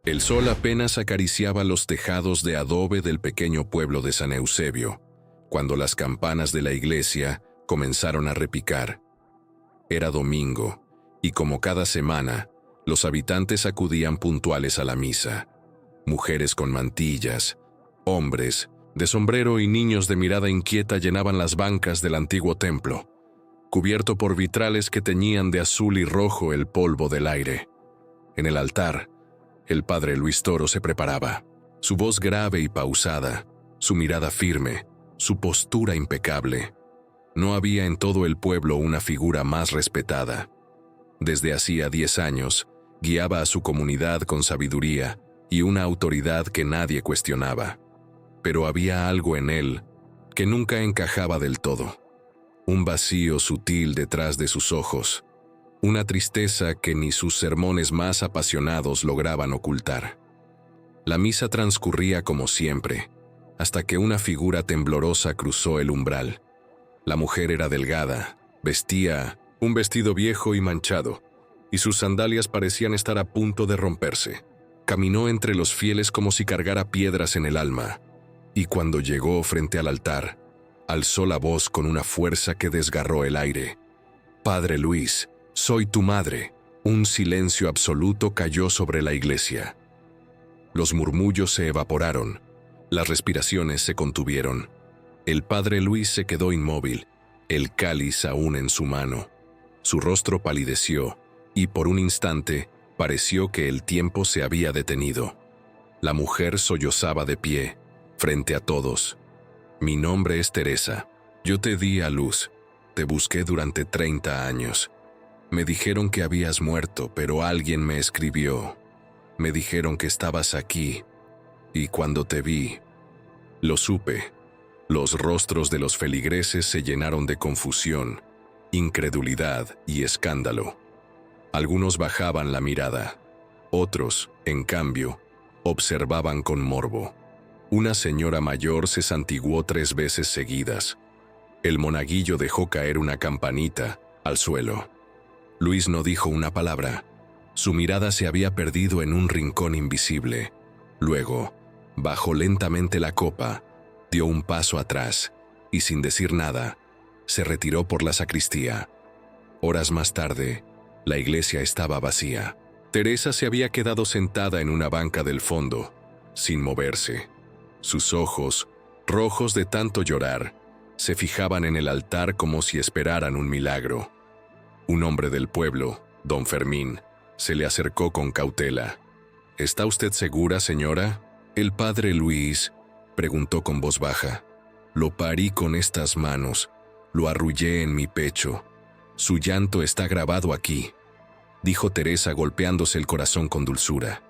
El sol apenas acariciaba los tejados de adobe del pequeño pueblo de San Eusebio, cuando las campanas de la iglesia comenzaron a repicar. Era domingo, y como cada semana, los habitantes acudían puntuales a la misa. Mujeres con mantillas, hombres de sombrero y niños de mirada inquieta llenaban las bancas del antiguo templo, cubierto por vitrales que teñían de azul y rojo el polvo del aire. En el altar, el padre Luis Toro se preparaba, su voz grave y pausada, su mirada firme, su postura impecable. No había en todo el pueblo una figura más respetada. Desde hacía 10 años, guiaba a su comunidad con sabiduría y una autoridad que nadie cuestionaba. Pero había algo en él que nunca encajaba del todo. Un vacío sutil detrás de sus ojos, una tristeza que ni sus sermones más apasionados lograban ocultar. La misa transcurría como siempre, hasta que una figura temblorosa cruzó el umbral. La mujer era delgada, vestía un vestido viejo y manchado, y sus sandalias parecían estar a punto de romperse. Caminó entre los fieles como si cargara piedras en el alma, y cuando llegó frente al altar, alzó la voz con una fuerza que desgarró el aire. «Padre Luis, soy tu madre». Un silencio absoluto cayó sobre la iglesia. Los murmullos se evaporaron, las respiraciones se contuvieron. El padre Luis se quedó inmóvil, el cáliz aún en su mano. Su rostro palideció, y por un instante pareció que el tiempo se había detenido. La mujer sollozaba de pie, frente a todos. «Mi nombre es Teresa. Yo te di a luz. Te busqué durante 30 años. Me dijeron que habías muerto, pero alguien me escribió. Me dijeron que estabas aquí. Y cuando te vi, lo supe». Los rostros de los feligreses se llenaron de confusión, incredulidad y escándalo. Algunos bajaban la mirada. Otros, en cambio, observaban con morbo. Una señora mayor se santiguó 3 veces seguidas. El monaguillo dejó caer una campanita al suelo. Luis no dijo una palabra. Su mirada se había perdido en un rincón invisible. Luego, bajó lentamente la copa, dio un paso atrás y, sin decir nada, se retiró por la sacristía. Horas más tarde, la iglesia estaba vacía. Teresa se había quedado sentada en una banca del fondo, sin moverse. Sus ojos, rojos de tanto llorar, se fijaban en el altar como si esperaran un milagro. Un hombre del pueblo, don Fermín, se le acercó con cautela. «¿Está usted segura, señora?» «El padre Luis», preguntó con voz baja. «Lo parí con estas manos, lo arrullé en mi pecho. Su llanto está grabado aquí», dijo Teresa golpeándose el corazón con dulzura.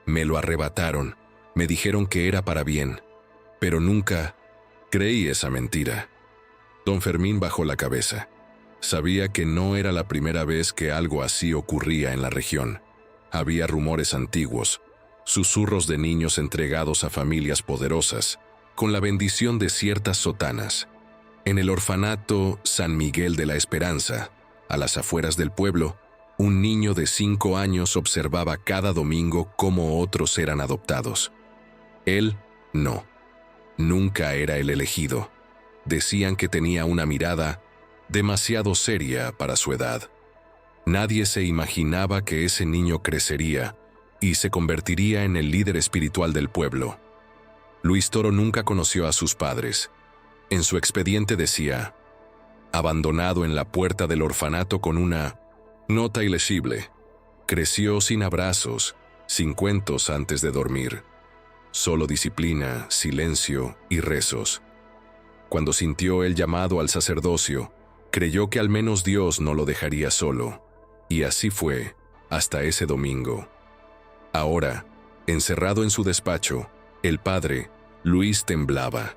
«Me lo arrebataron, me dijeron que era para bien, pero nunca creí esa mentira». Don Fermín bajó la cabeza. Sabía que no era la primera vez que algo así ocurría en la región. Había rumores antiguos, susurros de niños entregados a familias poderosas, con la bendición de ciertas sotanas. En el orfanato San Miguel de la Esperanza, a las afueras del pueblo, un niño de 5 años observaba cada domingo cómo otros eran adoptados. Él, no. Nunca era el elegido. Decían que tenía una mirada demasiado seria para su edad. Nadie se imaginaba que ese niño crecería y se convertiría en el líder espiritual del pueblo. Luis Toro nunca conoció a sus padres. En su expediente decía: «Abandonado en la puerta del orfanato con una nota ilegible. Creció sin abrazos, sin cuentos antes de dormir. Solo disciplina, silencio y rezos. Cuando sintió el llamado al sacerdocio, creyó que al menos Dios no lo dejaría solo. Y así fue, hasta ese domingo». Ahora, encerrado en su despacho, el padre, Luis, temblaba.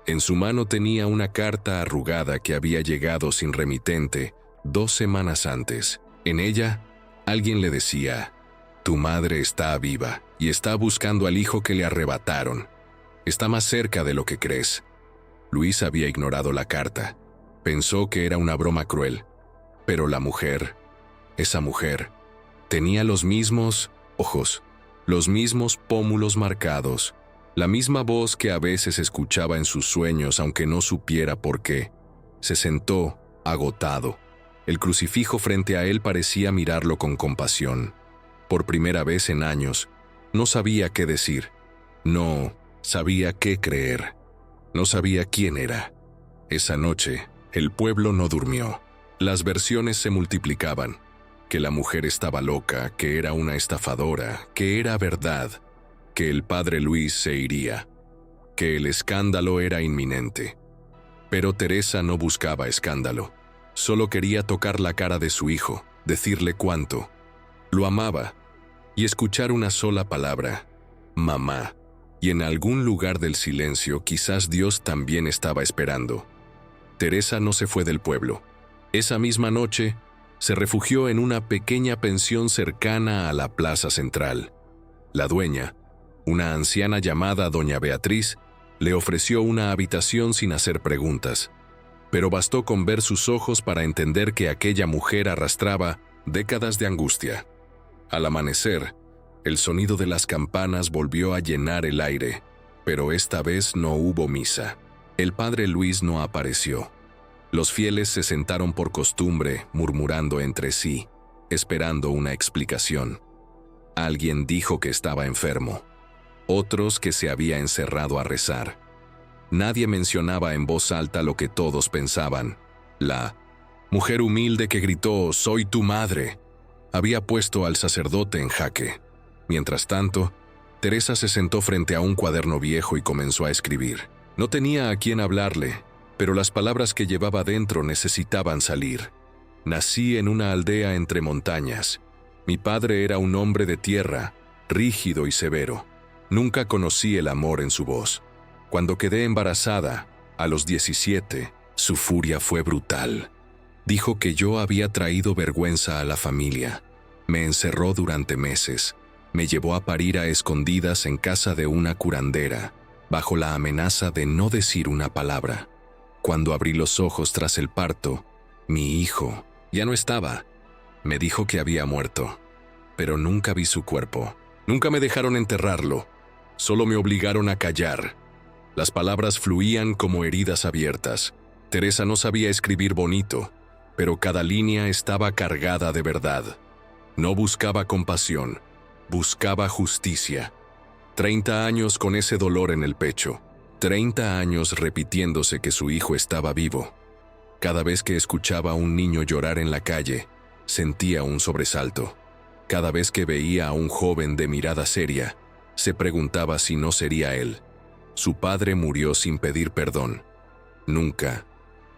En su mano tenía una carta arrugada que había llegado sin remitente 2 semanas antes. En ella, alguien le decía: «Tu madre está viva y está buscando al hijo que le arrebataron. Está más cerca de lo que crees». Luis había ignorado la carta. Pensó que era una broma cruel. Pero la mujer, esa mujer, tenía los mismos ojos, los mismos pómulos marcados, la misma voz que a veces escuchaba en sus sueños aunque no supiera por qué. Se sentó, agotado. El crucifijo frente a él parecía mirarlo con compasión. Por primera vez en años, no sabía qué decir. No sabía qué creer. No sabía quién era. Esa noche, el pueblo no durmió. Las versiones se multiplicaban. Que la mujer estaba loca, que era una estafadora, que era verdad, que el padre Luis se iría, que el escándalo era inminente. Pero Teresa no buscaba escándalo. Solo quería tocar la cara de su hijo, decirle cuánto. Lo amaba, y escuchar una sola palabra, mamá. Y en algún lugar del silencio quizás Dios también estaba esperando. Teresa no se fue del pueblo. Esa misma noche, se refugió en una pequeña pensión cercana a la plaza central. La dueña, una anciana llamada Doña Beatriz, le ofreció una habitación sin hacer preguntas, pero bastó con ver sus ojos para entender que aquella mujer arrastraba décadas de angustia. Al amanecer, el sonido de las campanas volvió a llenar el aire, pero esta vez no hubo misa. El padre Luis no apareció. Los fieles se sentaron por costumbre, murmurando entre sí, esperando una explicación. Alguien dijo que estaba enfermo, otros que se había encerrado a rezar. Nadie mencionaba en voz alta lo que todos pensaban. La mujer humilde que gritó «Soy tu madre» había puesto al sacerdote en jaque. Mientras tanto, Teresa se sentó frente a un cuaderno viejo y comenzó a escribir. No tenía a quién hablarle, pero las palabras que llevaba dentro necesitaban salir. Nací en una aldea entre montañas. Mi padre era un hombre de tierra, rígido y severo. Nunca conocí el amor en su voz. Cuando quedé embarazada, a los 17, su furia fue brutal. Dijo que yo había traído vergüenza a la familia. Me encerró durante meses. Me llevó a parir a escondidas en casa de una curandera, bajo la amenaza de no decir una palabra. Cuando abrí los ojos tras el parto, mi hijo ya no estaba. Me dijo que había muerto, pero nunca vi su cuerpo. Nunca me dejaron enterrarlo. Solo me obligaron a callar. Las palabras fluían como heridas abiertas. Teresa no sabía escribir bonito, pero cada línea estaba cargada de verdad. No buscaba compasión, buscaba justicia. 30 años con ese dolor en el pecho. 30 años repitiéndose que su hijo estaba vivo. Cada vez que escuchaba a un niño llorar en la calle, sentía un sobresalto. Cada vez que veía a un joven de mirada seria, se preguntaba si no sería él. Su padre murió sin pedir perdón. Nunca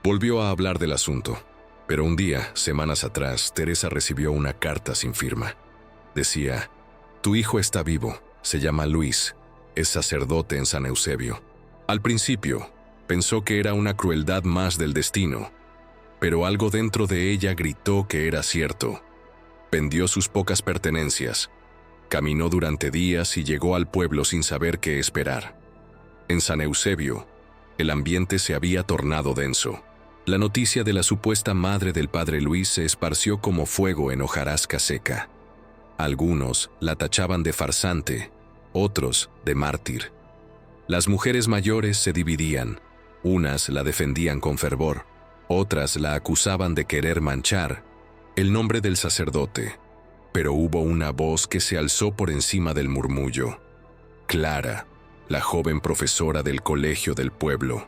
volvió a hablar del asunto. Pero un día, semanas atrás, Teresa recibió una carta sin firma. Decía, «Tu hijo está vivo, se llama Luis, es sacerdote en San Eusebio». Al principio, pensó que era una crueldad más del destino, pero algo dentro de ella gritó que era cierto. Vendió sus pocas pertenencias, caminó durante días y llegó al pueblo sin saber qué esperar. En San Eusebio, el ambiente se había tornado denso. La noticia de la supuesta madre del padre Luis se esparció como fuego en hojarasca seca. Algunos la tachaban de farsante, otros de mártir. Las mujeres mayores se dividían. Unas la defendían con fervor, otras la acusaban de querer manchar el nombre del sacerdote. Pero hubo una voz que se alzó por encima del murmullo. Clara, la joven profesora del colegio del pueblo.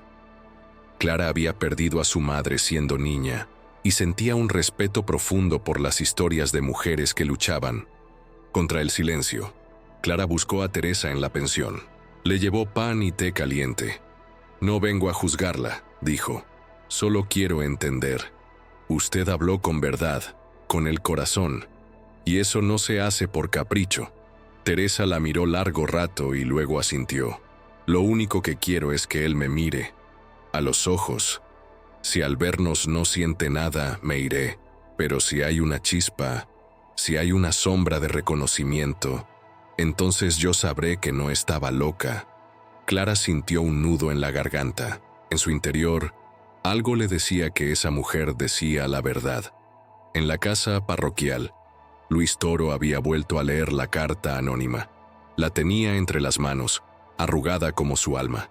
Clara había perdido a su madre siendo niña y sentía un respeto profundo por las historias de mujeres que luchaban contra el silencio. Clara buscó a Teresa en la pensión. Le llevó pan y té caliente. «No vengo a juzgarla», dijo. «Solo quiero entender. Usted habló con verdad, con el corazón, y eso no se hace por capricho». Teresa la miró largo rato y luego asintió. «Lo único que quiero es que él me mire a los ojos. Si al vernos no siente nada, me iré. Pero si hay una chispa, si hay una sombra de reconocimiento, entonces yo sabré que no estaba loca». Clara sintió un nudo en la garganta. En su interior, algo le decía que esa mujer decía la verdad. En la casa parroquial, Luis Toro había vuelto a leer la carta anónima. La tenía entre las manos, arrugada como su alma.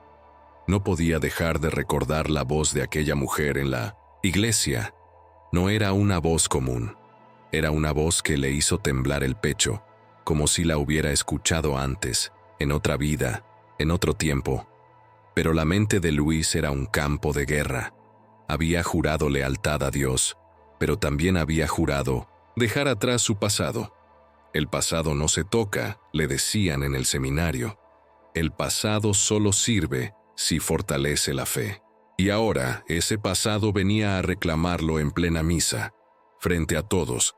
No podía dejar de recordar la voz de aquella mujer en la iglesia. No era una voz común. Era una voz que le hizo temblar el pecho, como si la hubiera escuchado antes, en otra vida, en otro tiempo. Pero la mente de Luis era un campo de guerra. Había jurado lealtad a Dios, pero también había jurado dejar atrás su pasado. El pasado no se toca, le decían en el seminario. El pasado solo sirve si fortalece la fe. Y ahora ese pasado venía a reclamarlo en plena misa, frente a todos.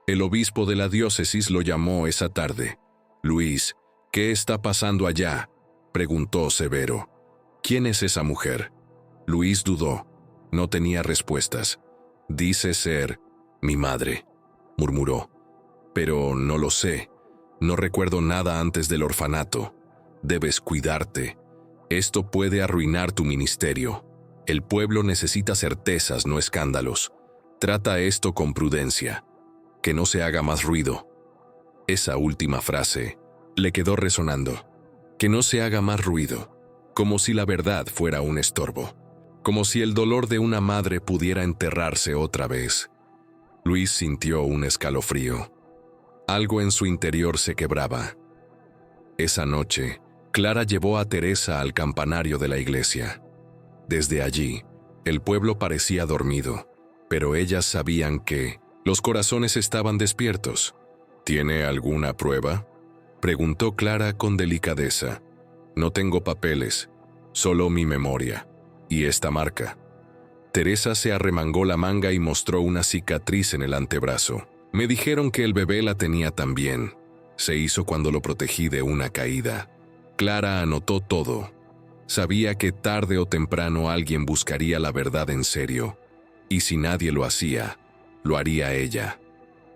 El obispo de la diócesis lo llamó esa tarde. «Luis, ¿qué está pasando allá?», preguntó severo. «¿Quién es esa mujer?». Luis dudó. No tenía respuestas. «Dice ser mi madre», murmuró. «Pero no lo sé. No recuerdo nada antes del orfanato. Debes cuidarte. Esto puede arruinar tu ministerio. El pueblo necesita certezas, no escándalos. Trata esto con prudencia. Que no se haga más ruido». Esa última frase le quedó resonando. Que no se haga más ruido, como si la verdad fuera un estorbo, como si el dolor de una madre pudiera enterrarse otra vez. Luis sintió un escalofrío. Algo en su interior se quebraba. Esa noche, Clara llevó a Teresa al campanario de la iglesia. Desde allí, el pueblo parecía dormido, pero ellas sabían que los corazones estaban despiertos. «¿Tiene alguna prueba?», preguntó Clara con delicadeza. «No tengo papeles, solo mi memoria. Y esta marca». Teresa se arremangó la manga y mostró una cicatriz en el antebrazo. «Me dijeron que el bebé la tenía también. Se hizo cuando lo protegí de una caída». Clara anotó todo. Sabía que tarde o temprano alguien buscaría la verdad en serio. Y si nadie lo hacía, lo haría ella.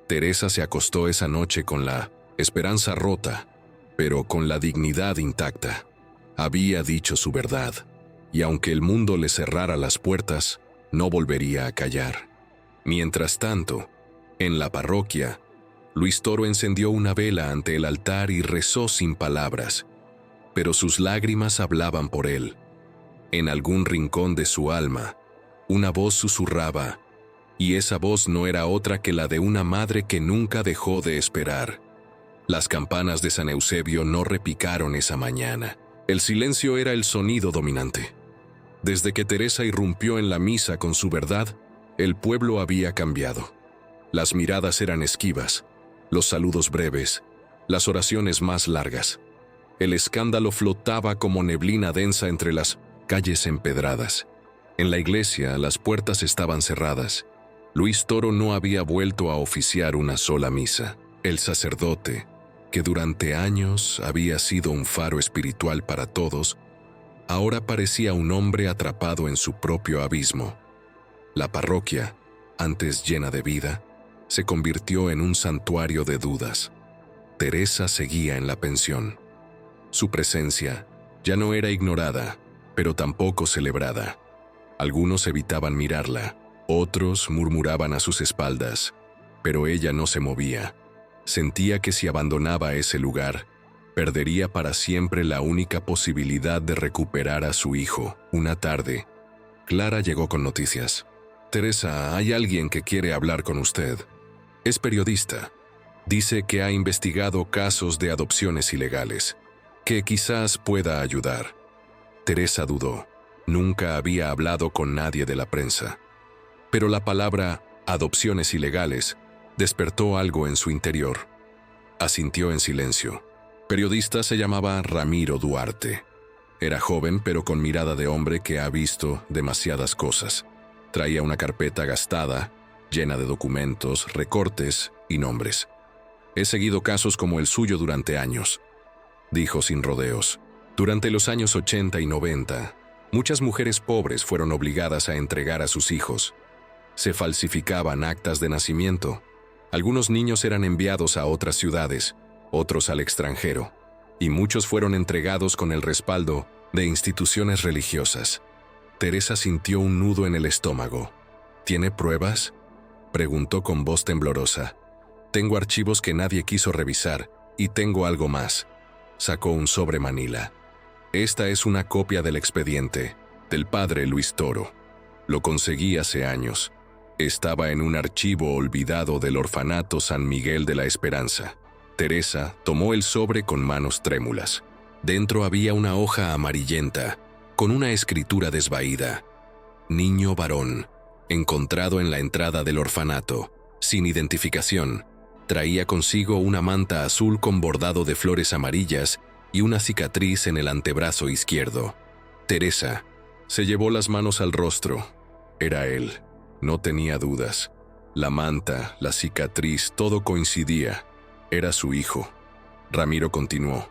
Teresa se acostó esa noche con la esperanza rota, pero con la dignidad intacta. Había dicho su verdad, y aunque el mundo le cerrara las puertas, no volvería a callar. Mientras tanto, en la parroquia, Luis Toro encendió una vela ante el altar y rezó sin palabras, pero sus lágrimas hablaban por él. En algún rincón de su alma, una voz susurraba, y esa voz no era otra que la de una madre que nunca dejó de esperar. Las campanas de San Eusebio no repicaron esa mañana. El silencio era el sonido dominante. Desde que Teresa irrumpió en la misa con su verdad, el pueblo había cambiado. Las miradas eran esquivas, los saludos breves, las oraciones más largas. El escándalo flotaba como neblina densa entre las calles empedradas. En la iglesia las puertas estaban cerradas. Luis Toro no había vuelto a oficiar una sola misa. El sacerdote, que durante años había sido un faro espiritual para todos, ahora parecía un hombre atrapado en su propio abismo. La parroquia, antes llena de vida, se convirtió en un santuario de dudas. Teresa seguía en la pensión. Su presencia ya no era ignorada, pero tampoco celebrada. Algunos evitaban mirarla, otros murmuraban a sus espaldas, pero ella no se movía. Sentía que si abandonaba ese lugar, perdería para siempre la única posibilidad de recuperar a su hijo. Una tarde, Clara llegó con noticias. «Teresa, hay alguien que quiere hablar con usted. Es periodista. Dice que ha investigado casos de adopciones ilegales, que quizás pueda ayudar». Teresa dudó. Nunca había hablado con nadie de la prensa. Pero la palabra «adopciones ilegales» despertó algo en su interior. Asintió en silencio. Periodista se llamaba Ramiro Duarte. Era joven, pero con mirada de hombre que ha visto demasiadas cosas. Traía una carpeta gastada, llena de documentos, recortes y nombres. «He seguido casos como el suyo durante años», dijo sin rodeos. «Durante los años 80 y 90, muchas mujeres pobres fueron obligadas a entregar a sus hijos. Se falsificaban actas de nacimiento. Algunos niños eran enviados a otras ciudades, otros al extranjero, y muchos fueron entregados con el respaldo de instituciones religiosas». Teresa sintió un nudo en el estómago. «¿Tiene pruebas?», preguntó con voz temblorosa. «Tengo archivos que nadie quiso revisar, y tengo algo más». Sacó un sobre manila. Esta es una copia del expediente, del padre Luis Toro. Lo conseguí hace años. Estaba en un archivo olvidado del orfanato San Miguel de la Esperanza. Teresa tomó el sobre con manos trémulas. Dentro había una hoja amarillenta, con una escritura desvaída. Niño varón, encontrado en la entrada del orfanato, sin identificación. Traía consigo una manta azul con bordado de flores amarillas y una cicatriz en el antebrazo izquierdo. Teresa se llevó las manos al rostro. Era él. No tenía dudas. La manta, la cicatriz, todo coincidía. Era su hijo. Ramiro continuó.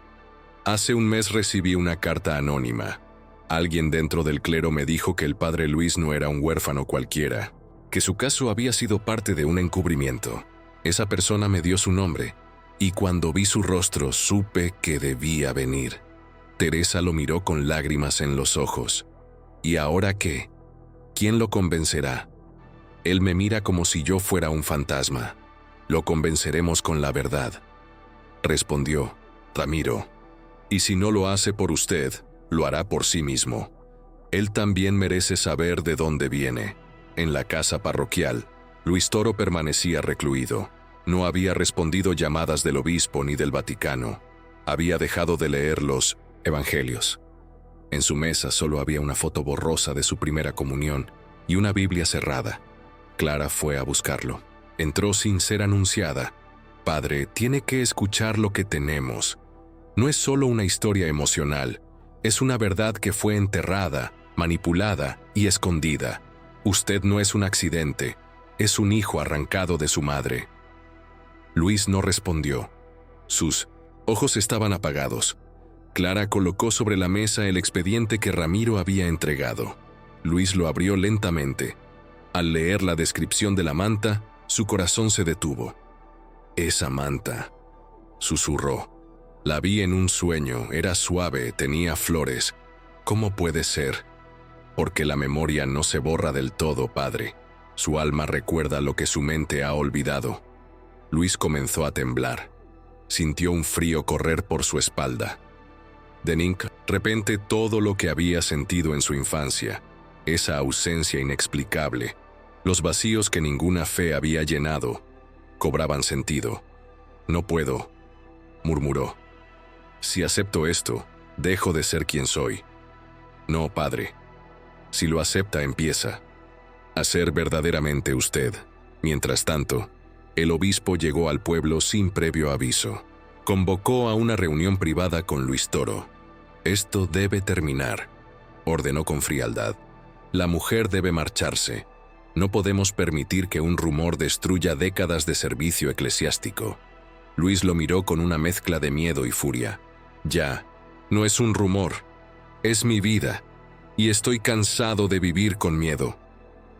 Hace un mes recibí una carta anónima. Alguien dentro del clero me dijo que el padre Luis no era un huérfano cualquiera, que su caso había sido parte de un encubrimiento. Esa persona me dio su nombre, y cuando vi su rostro supe que debía venir. Teresa lo miró con lágrimas en los ojos. ¿Y ahora qué? ¿Quién lo convencerá? Él me mira como si yo fuera un fantasma. Lo convenceremos con la verdad, respondió Ramiro. Y si no lo hace por usted, lo hará por sí mismo. Él también merece saber de dónde viene. En la casa parroquial, Luis Toro permanecía recluido. No había respondido llamadas del obispo ni del Vaticano. Había dejado de leer los evangelios. En su mesa solo había una foto borrosa de su primera comunión y una Biblia cerrada. Clara fue a buscarlo. Entró sin ser anunciada. Padre, tiene que escuchar lo que tenemos. No es solo una historia emocional, es una verdad que fue enterrada, manipulada y escondida. Usted no es un accidente, es un hijo arrancado de su madre. Luis no respondió. Sus ojos estaban apagados. Clara colocó sobre la mesa el expediente que Ramiro había entregado. Luis lo abrió lentamente. Al leer la descripción de la manta, su corazón se detuvo. Esa manta, susurró. La vi en un sueño, era suave, tenía flores. ¿Cómo puede ser? Porque la memoria no se borra del todo, padre. Su alma recuerda lo que su mente ha olvidado. Luis comenzó a temblar. Sintió un frío correr por su espalda. De repente todo lo que había sentido en su infancia, esa ausencia inexplicable, los vacíos que ninguna fe había llenado, cobraban sentido. No puedo, murmuró. Si acepto esto, dejo de ser quien soy. No, padre. Si lo acepta, empieza a ser verdaderamente usted. Mientras tanto, el obispo llegó al pueblo sin previo aviso. Convocó a una reunión privada con Luis Toro. Esto debe terminar, ordenó con frialdad. La mujer debe marcharse. No podemos permitir que un rumor destruya décadas de servicio eclesiástico. Luis lo miró con una mezcla de miedo y furia. Ya, no es un rumor, es mi vida, y estoy cansado de vivir con miedo.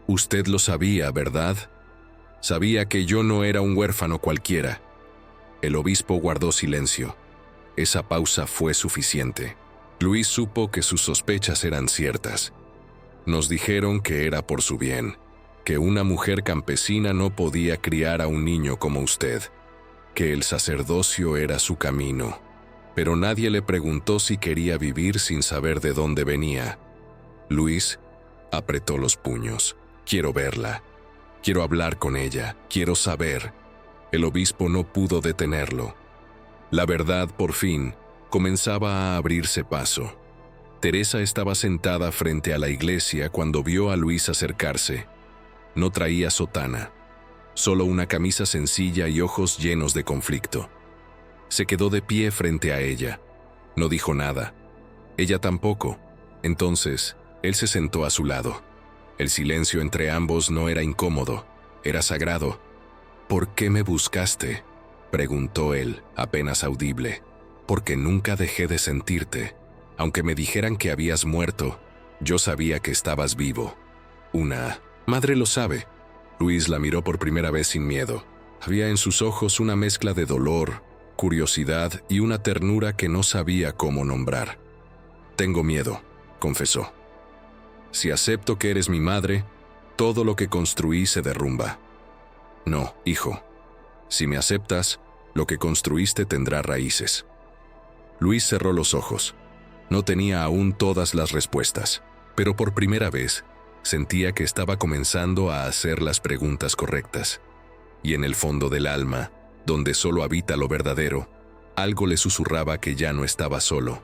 Usted lo sabía, ¿verdad? Sabía que yo no era un huérfano cualquiera. El obispo guardó silencio. Esa pausa fue suficiente. Luis supo que sus sospechas eran ciertas. Nos dijeron que era por su bien, que una mujer campesina no podía criar a un niño como usted, que el sacerdocio era su camino. Pero nadie le preguntó si quería vivir sin saber de dónde venía. Luis apretó los puños. Quiero verla. Quiero hablar con ella. Quiero saber. El obispo no pudo detenerlo. La verdad, por fin, comenzaba a abrirse paso. Teresa estaba sentada frente a la iglesia cuando vio a Luis acercarse. No traía sotana, solo una camisa sencilla y ojos llenos de conflicto. Se quedó de pie frente a ella. No dijo nada. Ella tampoco. Entonces, él se sentó a su lado. El silencio entre ambos no era incómodo, era sagrado. ¿Por qué me buscaste?, preguntó él, apenas audible. Porque nunca dejé de sentirte. Aunque me dijeran que habías muerto, yo sabía que estabas vivo. Una madre lo sabe. Luis la miró por primera vez sin miedo. Había en sus ojos una mezcla de dolor, curiosidad y una ternura que no sabía cómo nombrar. Tengo miedo, confesó. Si acepto que eres mi madre, todo lo que construí se derrumba. No, hijo. Si me aceptas, lo que construiste tendrá raíces. Luis cerró los ojos. No tenía aún todas las respuestas, pero por primera vez sentía que estaba comenzando a hacer las preguntas correctas. Y en el fondo del alma, donde solo habita lo verdadero, algo le susurraba que ya no estaba solo.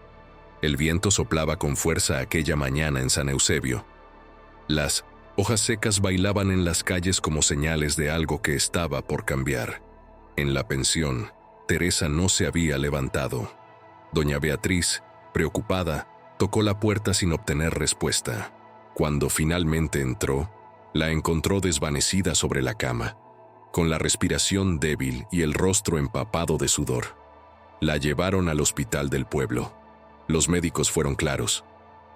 El viento soplaba con fuerza aquella mañana en San Eusebio. Las hojas secas bailaban en las calles como señales de algo que estaba por cambiar. En la pensión, Teresa no se había levantado. Doña Beatriz, preocupada, tocó la puerta sin obtener respuesta. Cuando finalmente entró, la encontró desvanecida sobre la cama, con la respiración débil y el rostro empapado de sudor. La llevaron al hospital del pueblo. Los médicos fueron claros: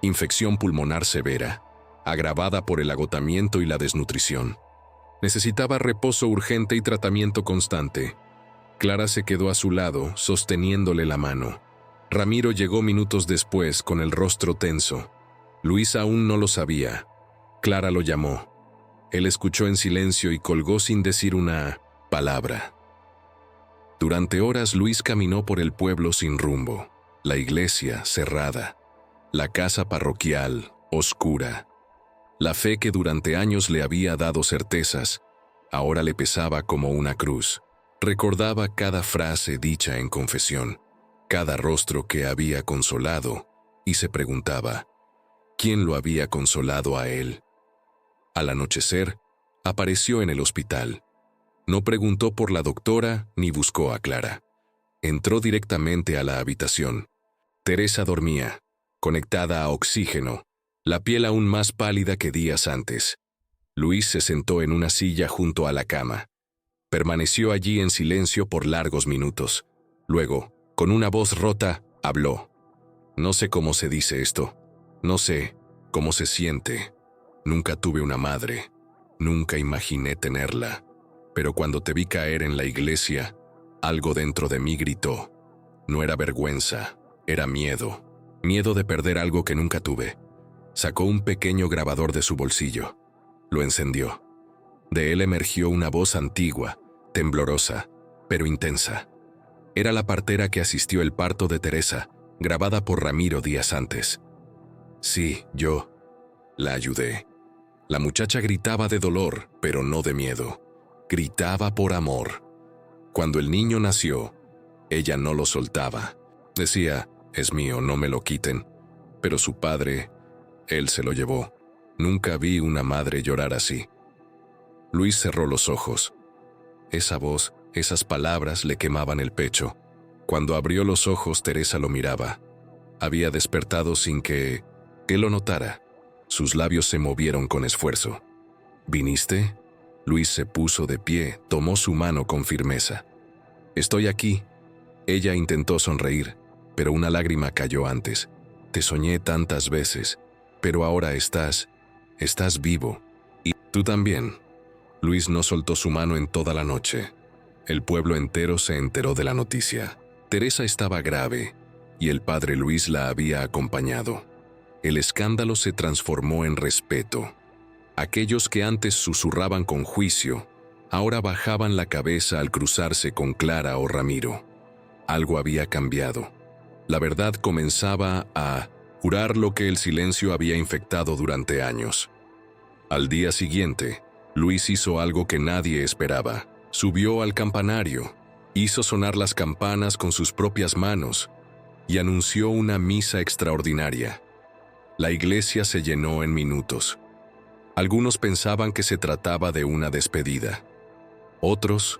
infección pulmonar severa, agravada por el agotamiento y la desnutrición. Necesitaba reposo urgente y tratamiento constante. Clara se quedó a su lado, sosteniéndole la mano. Ramiro llegó minutos después, con el rostro tenso. Luis aún no lo sabía. Clara lo llamó. Él escuchó en silencio y colgó sin decir una palabra. Durante horas Luis caminó por el pueblo sin rumbo. La iglesia cerrada. La casa parroquial oscura. La fe que durante años le había dado certezas, ahora le pesaba como una cruz. Recordaba cada frase dicha en confesión, cada rostro que había consolado, y se preguntaba, ¿quién lo había consolado a él? Al anochecer, apareció en el hospital. No preguntó por la doctora ni buscó a Clara. Entró directamente a la habitación. Teresa dormía, conectada a oxígeno, la piel aún más pálida que días antes. Luis se sentó en una silla junto a la cama. Permaneció allí en silencio por largos minutos. Luego, con una voz rota, habló. No sé cómo se dice esto. No sé cómo se siente. Nunca tuve una madre. Nunca imaginé tenerla. Pero cuando te vi caer en la iglesia, algo dentro de mí gritó. No era vergüenza, era miedo. Miedo de perder algo que nunca tuve. Sacó un pequeño grabador de su bolsillo. Lo encendió. De él emergió una voz antigua, temblorosa, pero intensa. Era la partera que asistió el parto de Teresa, grabada por Ramiro días antes. Sí, yo la ayudé. La muchacha gritaba de dolor, pero no de miedo. Gritaba por amor. Cuando el niño nació, ella no lo soltaba. Decía, es mío, no me lo quiten. Pero su padre, él se lo llevó. Nunca vi una madre llorar así. Luis cerró los ojos. Esa voz, esas palabras le quemaban el pecho. Cuando abrió los ojos, Teresa lo miraba. Había despertado sin que él lo notara. Sus labios se movieron con esfuerzo. ¿Viniste? Luis se puso de pie, tomó su mano con firmeza. Estoy aquí. Ella intentó sonreír, pero una lágrima cayó antes. Te soñé tantas veces, pero ahora estás vivo. Y tú también. Luis no soltó su mano en toda la noche. El pueblo entero se enteró de la noticia. Teresa estaba grave, y el padre Luis la había acompañado. El escándalo se transformó en respeto. Aquellos que antes susurraban con juicio, ahora bajaban la cabeza al cruzarse con Clara o Ramiro. Algo había cambiado. La verdad comenzaba a curar lo que el silencio había infectado durante años. Al día siguiente, Luis hizo algo que nadie esperaba. Subió al campanario, hizo sonar las campanas con sus propias manos y anunció una misa extraordinaria. La iglesia se llenó en minutos. Algunos pensaban que se trataba de una despedida, otros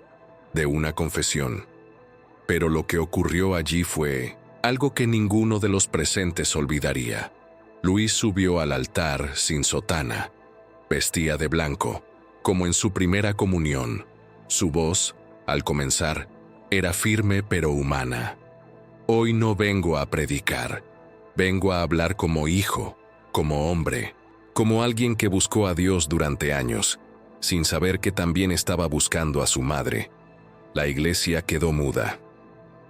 de una confesión. Pero lo que ocurrió allí fue algo que ninguno de los presentes olvidaría. Luis subió al altar sin sotana. Vestía de blanco, como en su primera comunión. Su voz, al comenzar, era firme pero humana. Hoy no vengo a predicar, vengo a hablar como hijo, como hombre, como alguien que buscó a Dios durante años, sin saber que también estaba buscando a su madre. La iglesia quedó muda.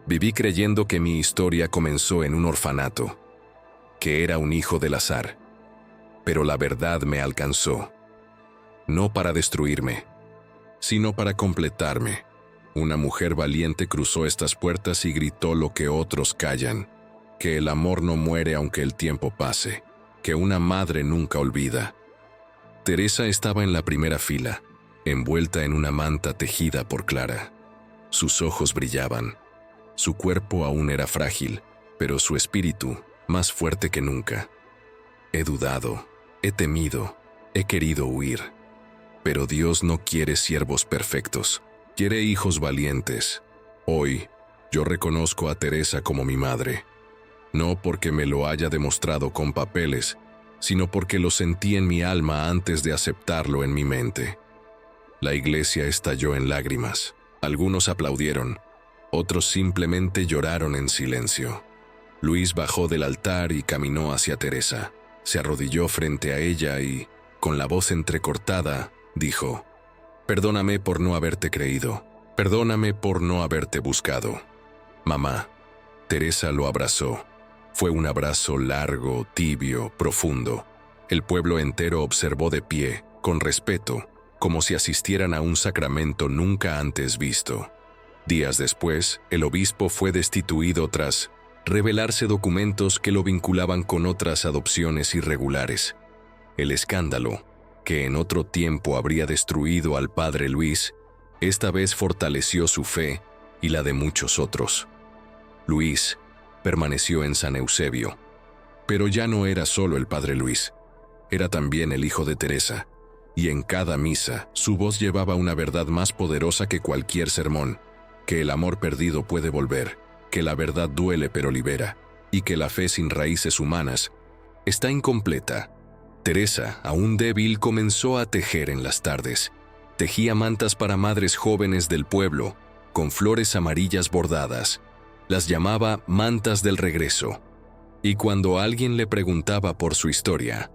Viví creyendo que mi historia comenzó en un orfanato, que era un hijo del azar. Pero la verdad me alcanzó. No para destruirme, sino para completarme. Una mujer valiente cruzó estas puertas y gritó lo que otros callan. que el amor no muere aunque el tiempo pase, que una madre nunca olvida. Teresa estaba en la primera fila, envuelta en una manta tejida por Clara. Sus ojos brillaban. Su cuerpo aún era frágil, pero su espíritu más fuerte que nunca. He dudado, he temido, he querido huir. Pero Dios no quiere siervos perfectos, quiere hijos valientes. Hoy, yo reconozco a Teresa como mi madre. No porque me lo haya demostrado con papeles, sino porque lo sentí en mi alma antes de aceptarlo en mi mente. La iglesia estalló en lágrimas. Algunos aplaudieron, otros simplemente lloraron en silencio. Luis bajó del altar y caminó hacia Teresa. Se arrodilló frente a ella y, con la voz entrecortada, dijo: «Perdóname por no haberte creído. Perdóname por no haberte buscado». «Mamá». Teresa lo abrazó. Fue un abrazo largo, tibio, profundo. El pueblo entero observó de pie, con respeto, como si asistieran a un sacramento nunca antes visto. Días después, el obispo fue destituido tras revelarse documentos que lo vinculaban con otras adopciones irregulares. El escándalo, que en otro tiempo habría destruido al padre Luis, esta vez fortaleció su fe y la de muchos otros. Luis permaneció en San Eusebio, pero ya no era solo el padre Luis, era también el hijo de Teresa, y en cada misa su voz llevaba una verdad más poderosa que cualquier sermón: que el amor perdido puede volver, que la verdad duele pero libera, y que la fe sin raíces humanas está incompleta. Teresa, aún débil, comenzó a tejer en las tardes. Tejía mantas para madres jóvenes del pueblo, con flores amarillas bordadas. Las llamaba mantas del regreso. Y cuando alguien le preguntaba por su historia,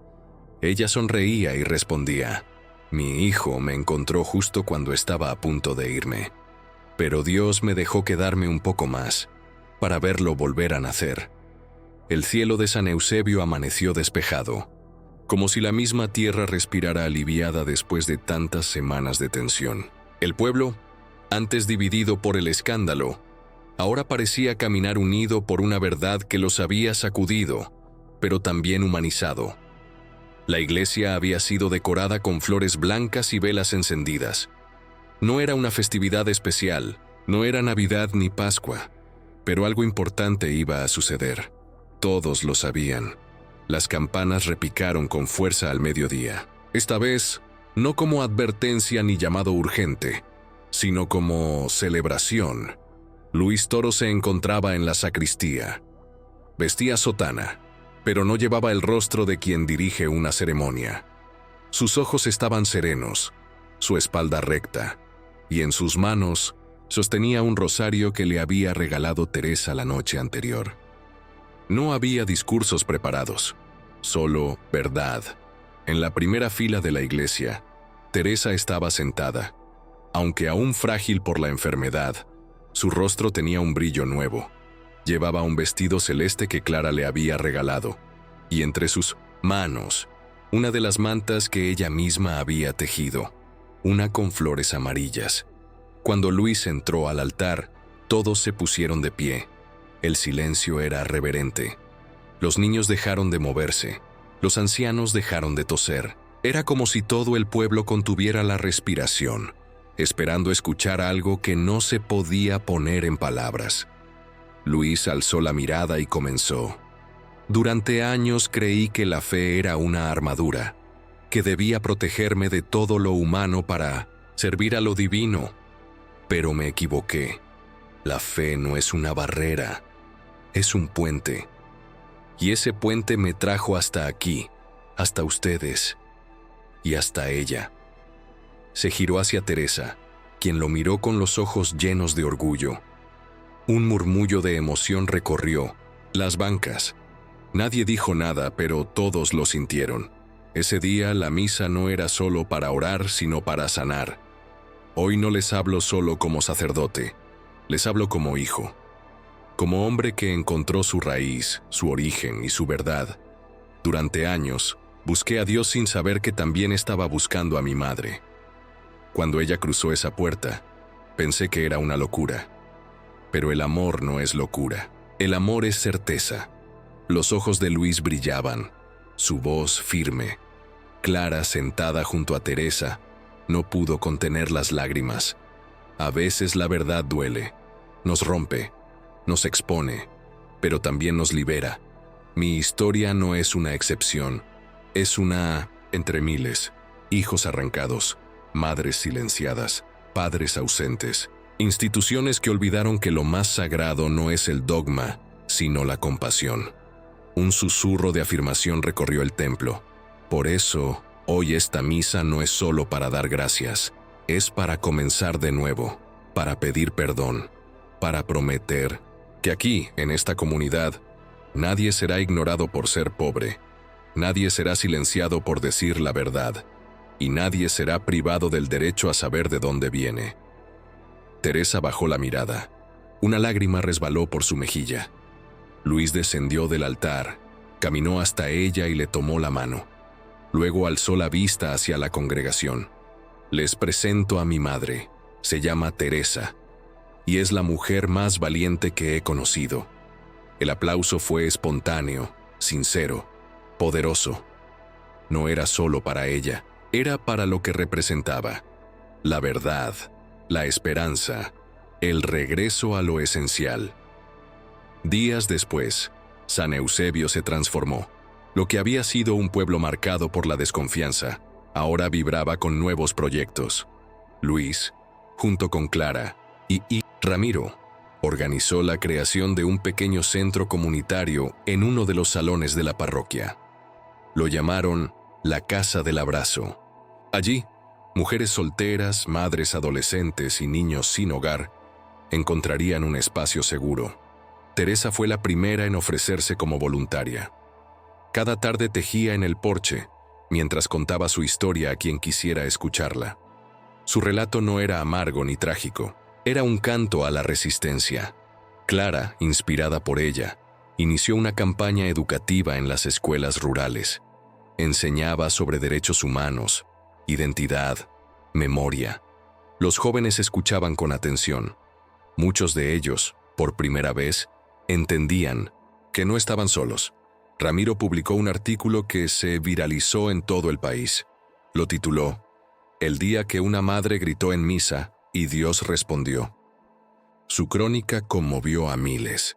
ella sonreía y respondía: «Mi hijo me encontró justo cuando estaba a punto de irme. Pero Dios me dejó quedarme un poco más, para verlo volver a nacer». El cielo de San Eusebio amaneció despejado, como si la misma tierra respirara aliviada después de tantas semanas de tensión. El pueblo, antes dividido por el escándalo, ahora parecía caminar unido por una verdad que los había sacudido, pero también humanizado. La iglesia había sido decorada con flores blancas y velas encendidas. No era una festividad especial, no era Navidad ni Pascua, pero algo importante iba a suceder. Todos lo sabían. Las campanas repicaron con fuerza al mediodía. Esta vez, no como advertencia ni llamado urgente, sino como celebración. Luis Toro se encontraba en la sacristía. Vestía sotana, pero no llevaba el rostro de quien dirige una ceremonia. Sus ojos estaban serenos, su espalda recta, y en sus manos sostenía un rosario que le había regalado Teresa la noche anterior. No había discursos preparados, solo verdad. En la primera fila de la iglesia, Teresa estaba sentada. Aunque aún frágil por la enfermedad, su rostro tenía un brillo nuevo. Llevaba un vestido celeste que Clara le había regalado, y entre sus manos, una de las mantas que ella misma había tejido, una con flores amarillas. Cuando Luis entró al altar, todos se pusieron de pie. El silencio era reverente. Los niños dejaron de moverse, los ancianos dejaron de toser. Era como si todo el pueblo contuviera la respiración, esperando escuchar algo que no se podía poner en palabras. Luis alzó la mirada y comenzó: «Durante años creí que la fe era una armadura, que debía protegerme de todo lo humano para servir a lo divino. Pero me equivoqué. La fe no es una barrera, es un puente. Y ese puente me trajo hasta aquí, hasta ustedes y hasta ella». Se giró hacia Teresa, quien lo miró con los ojos llenos de orgullo. Un murmullo de emoción recorrió las bancas. Nadie dijo nada, pero todos lo sintieron. Ese día la misa no era solo para orar, sino para sanar. Hoy no les hablo solo como sacerdote, les hablo como hijo, como hombre que encontró su raíz, su origen y su verdad. Durante años, busqué a Dios sin saber que también estaba buscando a mi madre. Cuando ella cruzó esa puerta, pensé que era una locura. Pero el amor no es locura, el amor es certeza. Los ojos de Luis brillaban, su voz firme. Clara, sentada junto a Teresa, no pudo contener las lágrimas. A veces la verdad duele, nos rompe, nos expone, pero también nos libera. Mi historia no es una excepción, es una entre miles. Hijos arrancados, madres silenciadas, padres ausentes, instituciones que olvidaron que lo más sagrado no es el dogma, sino la compasión. Un susurro de afirmación recorrió el templo. Por eso, hoy esta misa no es solo para dar gracias, es para comenzar de nuevo, para pedir perdón, para prometer que aquí, en esta comunidad, nadie será ignorado por ser pobre, nadie será silenciado por decir la verdad, y nadie será privado del derecho a saber de dónde viene. Teresa bajó la mirada. Una lágrima resbaló por su mejilla. Luis descendió del altar, caminó hasta ella y le tomó la mano. Luego alzó la vista hacia la congregación. Les presento a mi madre. Se llama Teresa, y es la mujer más valiente que he conocido. El aplauso fue espontáneo, sincero, poderoso. No era solo para ella, era para lo que representaba. La verdad, la esperanza, el regreso a lo esencial. Días después, San Eusebio se transformó. Lo que había sido un pueblo marcado por la desconfianza, ahora vibraba con nuevos proyectos. Luis, junto con Clara y Ramiro, organizó la creación de un pequeño centro comunitario en uno de los salones de la parroquia. Lo llamaron la Casa del Abrazo. Allí, mujeres solteras, madres adolescentes y niños sin hogar encontrarían un espacio seguro. Teresa fue la primera en ofrecerse como voluntaria. Cada tarde tejía en el porche, mientras contaba su historia a quien quisiera escucharla. Su relato no era amargo ni trágico, era un canto a la resistencia. Clara, inspirada por ella, inició una campaña educativa en las escuelas rurales. Enseñaba sobre derechos humanos, identidad, memoria. Los jóvenes escuchaban con atención. Muchos de ellos, por primera vez, entendían que no estaban solos. Ramiro publicó un artículo que se viralizó en todo el país. Lo tituló El día que una madre gritó en misa y Dios respondió. Su crónica conmovió a miles.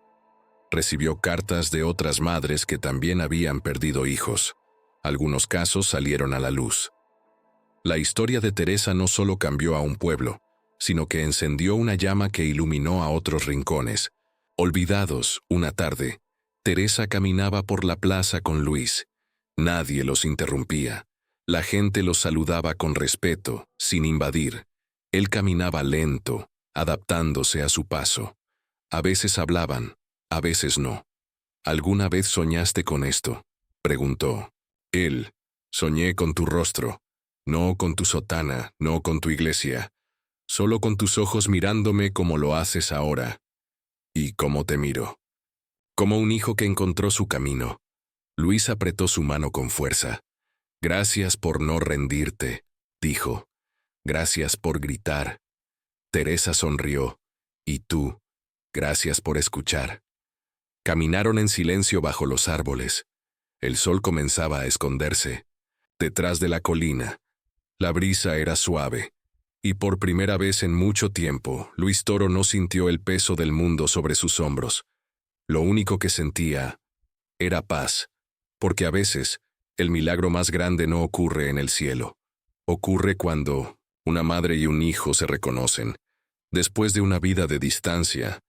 Recibió cartas de otras madres que también habían perdido hijos. Algunos casos salieron a la luz. La historia de Teresa no solo cambió a un pueblo, sino que encendió una llama que iluminó a otros rincones. Olvidados, una tarde, Teresa caminaba por la plaza con Luis. Nadie los interrumpía. La gente los saludaba con respeto, sin invadir. Él caminaba lento, adaptándose a su paso. A veces hablaban, a veces no. ¿Alguna vez soñaste con esto?, preguntó. Él, soñé con tu rostro, no con tu sotana, no con tu iglesia, solo con tus ojos mirándome como lo haces ahora. ¿Y cómo te miro? Como un hijo que encontró su camino. Luis apretó su mano con fuerza. Gracias por no rendirte, dijo. Gracias por gritar. Teresa sonrió. Y tú, gracias por escuchar. Caminaron en silencio bajo los árboles. El sol comenzaba a esconderse. Detrás de la colina, la brisa era suave. Y por primera vez en mucho tiempo, Luis Toro no sintió el peso del mundo sobre sus hombros. Lo único que sentía era paz, porque a veces el milagro más grande no ocurre en el cielo. Ocurre cuando una madre y un hijo se reconocen, después de una vida de distancia,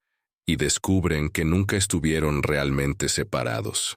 y descubren que nunca estuvieron realmente separados.